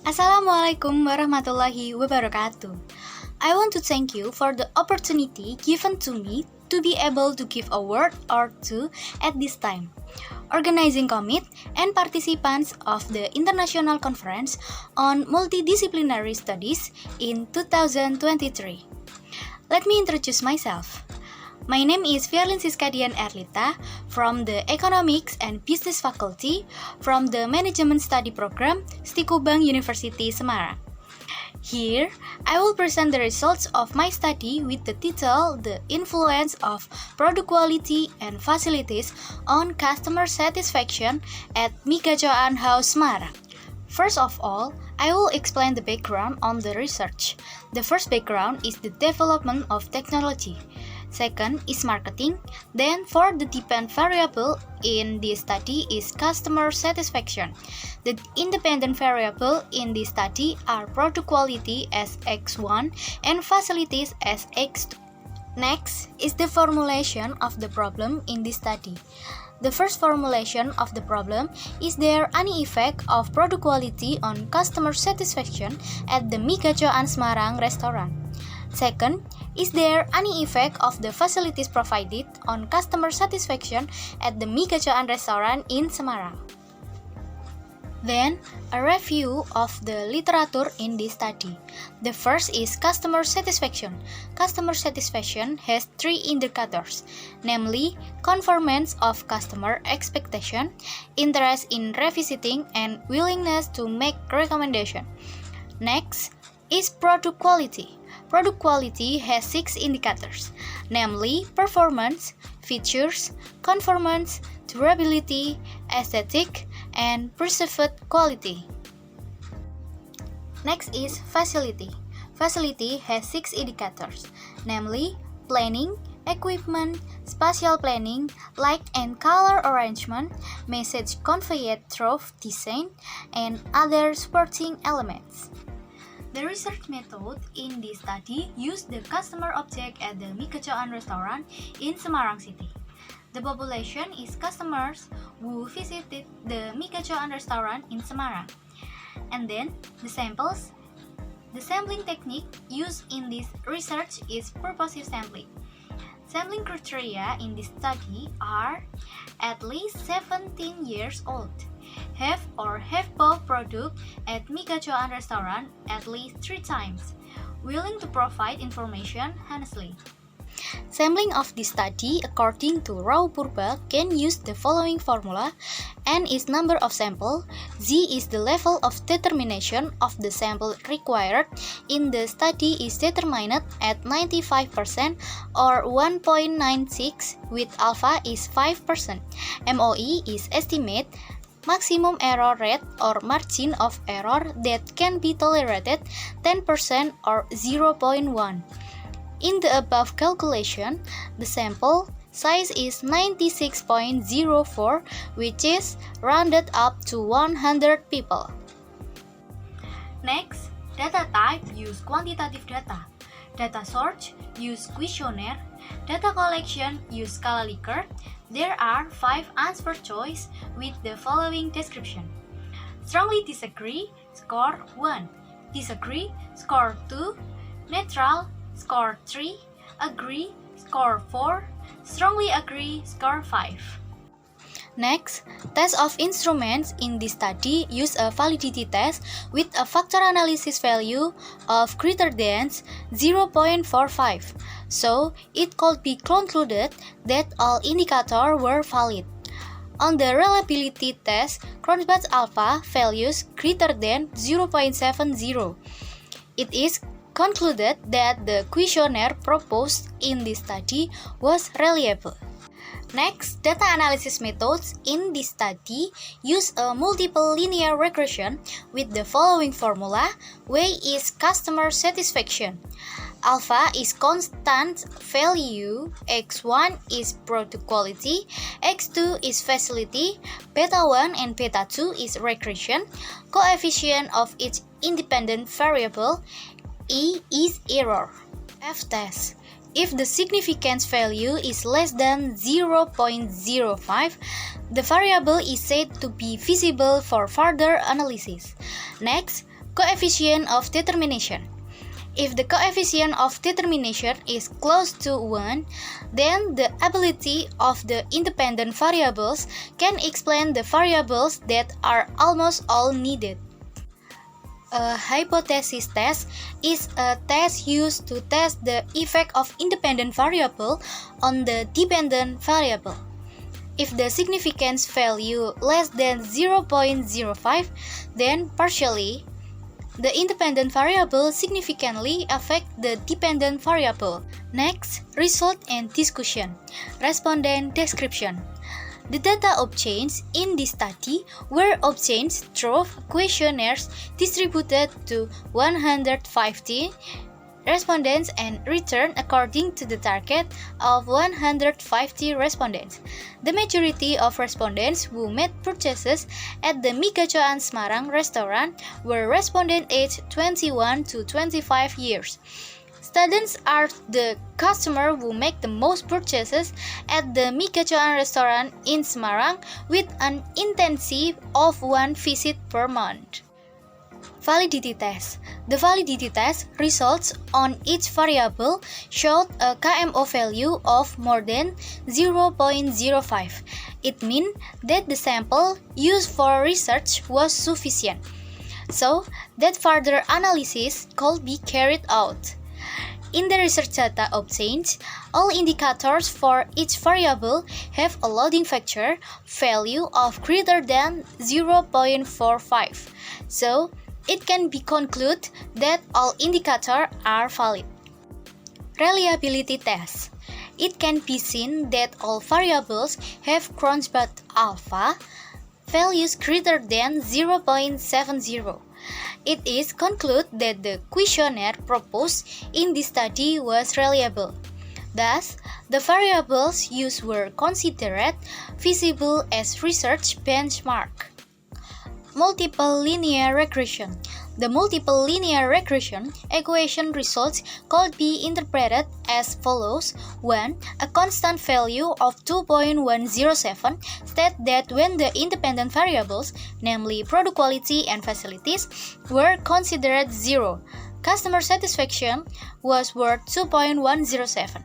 Assalamualaikum warahmatullahi wabarakatuh. I want to thank you for the opportunity given to me to be able to give a word or two at this time. Organizing commit and participants of the International Conference on Multidisciplinary Studies in 2023. Let me introduce myself. My name is Fierlin Siskadian Erlita from the Economics and Business Faculty from the Management Study Program, Stikubang University, Semarang. Here, I will present the results of my study with the title The Influence of Product Quality and Facilities on Customer Satisfaction at Mi Gacoan House, Semarang. First of all, I will explain the background on the research. The first background is the development of technology. Second is marketing. Then for the dependent variable in this study is customer satisfaction. The independent variable in this study are product quality as X1 and facilities as X2. Next is the formulation of the problem in this study. The first formulation of the problem is there any effect of product quality on customer satisfaction at the Mi Gacoan Semarang restaurant? Second, is there any effect of the facilities provided on customer satisfaction at the Mi Gacoan restaurant in Semarang? Then, a review of the literature in this study. The first is customer satisfaction. Customer satisfaction has three indicators, namely conformance of customer expectation, interest in revisiting, and willingness to make recommendation. Next is product quality. Product quality has six indicators, namely performance, features, conformance, durability, aesthetic, and perceived quality. Next is facility. Facility has six indicators, namely planning, equipment, spatial planning, light and color arrangement, message conveyed through design, and other supporting elements. The research method in this study used the customer object at the Mi Gacoan restaurant in Semarang City. The population is customers who visited the Mi Gacoan restaurant in Semarang. And then the samples. The sampling technique used in this research is purposive sampling. Sampling criteria in this study are at least 17 years old, have or have bought product at Mi Gacoan restaurant at least 3 times, willing to provide information honestly. Sampling of this study according to Rao Purba can use the following formula. N is number of sample, Z is the level of determination of the sample required in the study is determined at 95% or 1.96 with alpha is 5%. MOE is estimate maximum error rate or margin of error that can be tolerated 10% or 0.1. In the above calculation, the sample size is 96.04, which is rounded up to 100 people. Next, data type use quantitative data. Data source use questionnaire. Data collection use Scala Likert. There are 5 answer choice with the following description. Strongly disagree, score 1. Disagree, score 2. Neutral, score 3, agree, score 4, strongly agree, score 5. Next, test of instruments in this study use a validity test with a factor analysis value of greater than 0.45. So, it could be concluded that all indicators were valid. On the reliability test, Cronbach's alpha values greater than 0.70. It is concluded that the questionnaire proposed in this study was reliable. Next, data analysis methods in this study use a multiple linear regression with the following formula. W is customer satisfaction. Alpha is constant value, X1 is product quality, X2 is facility, beta 1 and beta 2 is regression, coefficient of each independent variable, E is error. F-test. If the significance value is less than 0.05, the variable is said to be feasible for further analysis. Next, Coefficient of determination. If the coefficient of determination is close to 1, then the ability of the independent variables can explain the variables that are almost all needed. A hypothesis test is a test used to test the effect of independent variable on the dependent variable. If the significance value less than 0.05, then partially the independent variable significantly affect the dependent variable. Next, result and discussion. Respondent description. The data obtained in this study were obtained through questionnaires distributed to 150 respondents and returned according to the target of 150 respondents. The majority of respondents who made purchases at the Mi Gacoan Semarang restaurant were respondents aged 21 to 25 years. Students are the customer who make the most purchases at the Mi Gacoan restaurant in Semarang with an intensity of 1 visit per month. Validity test. The validity test results on each variable showed a KMO value of more than 0.05. It means that the sample used for research was sufficient, so that further analysis could be carried out. In the research data obtained, all indicators for each variable have a loading factor value of greater than 0.45. So, it can be concluded that all indicators are valid. Reliability test. It can be seen that all variables have Cronbach alpha values greater than 0.70. It is concluded that the questionnaire proposed in this study was reliable. Thus, the variables used were considered feasible as research benchmark. Multiple linear regression. The multiple linear regression equation results could be interpreted as follows. 1. A constant value of 2.107 states that when the independent variables, namely product quality and facilities, were considered 0, customer satisfaction was worth 2.107.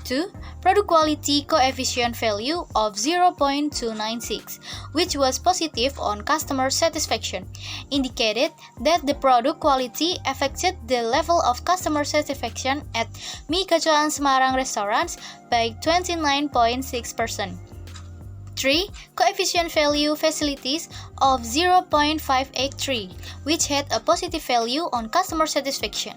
2. Product quality coefficient value of 0.296, which was positive on customer satisfaction, indicated that the product quality affected the level of customer satisfaction at Mi Gacoan Semarang restaurants by 29.6%. 3. Coefficient value facilities of 0.583, which had a positive value on customer satisfaction.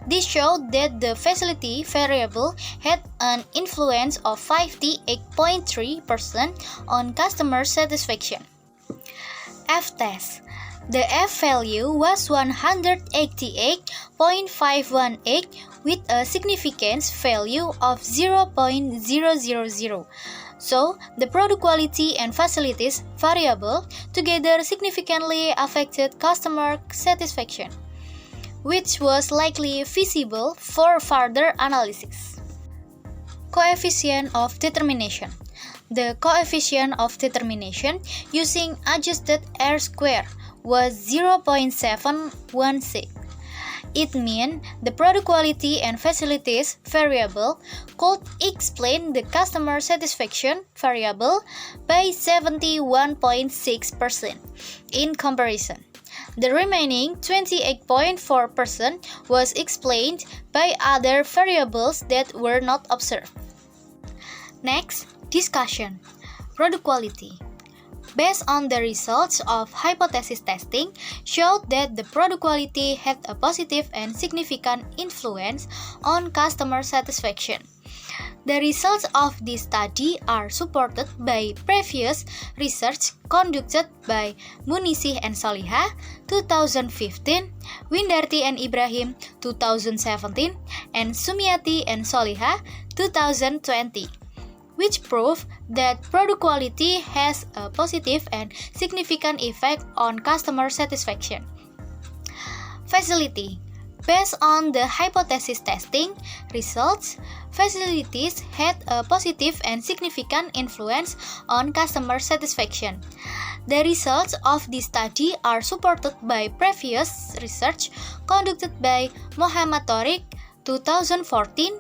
This showed that the facility variable had an influence of 58.3% on customer satisfaction. F-test. The F value was 188.518 with a significance value of 0.000. So, the product quality and facilities variable together significantly affected customer satisfaction, which was likely feasible for further analysis. Coefficient of determination. The coefficient of determination using adjusted R-square was 0.716. It means the product quality and facilities variable could explain the customer satisfaction variable by 71.6% in comparison. The remaining 28.4% was explained by other variables that were not observed. Next, discussion. Product quality. Based on the results of hypothesis testing, showed that the product quality had a positive and significant influence on customer satisfaction. The results of this study are supported by previous research conducted by Munisih and Solihah 2015, Windarti and Ibrahim 2017, and Sumiati and Solihah 2020. Which prove that product quality has a positive and significant effect on customer satisfaction. Facility. Based on the hypothesis testing results, facilities had a positive and significant influence on customer satisfaction. The results of this study are supported by previous research conducted by Muhammad Torik 2014,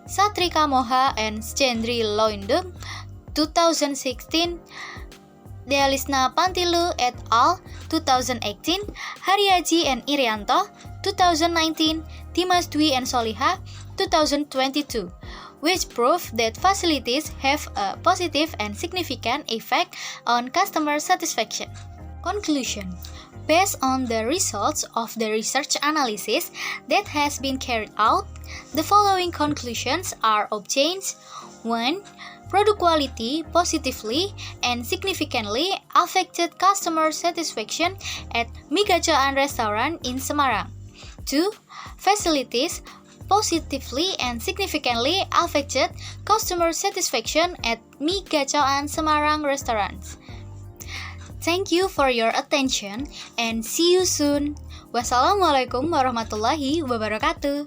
Satrika Moha and Schendri Loindung 2016, Dealisna Pantilu et al. 2018, Haryaji and Irianto 2019, Dimas Dwi and Soliha 2022, which prove that facilities have a positive and significant effect on customer satisfaction. Conclusion. Based on the results of the research analysis that has been carried out, the following conclusions are obtained. 1. Product quality positively and significantly affected customer satisfaction at Mie Gacoan Restaurant in Semarang. 2. Facilities positively and significantly affected customer satisfaction at Mie Gacoan Semarang restaurants. Thank you for your attention and see you soon. Wassalamualaikum warahmatullahi wabarakatuh.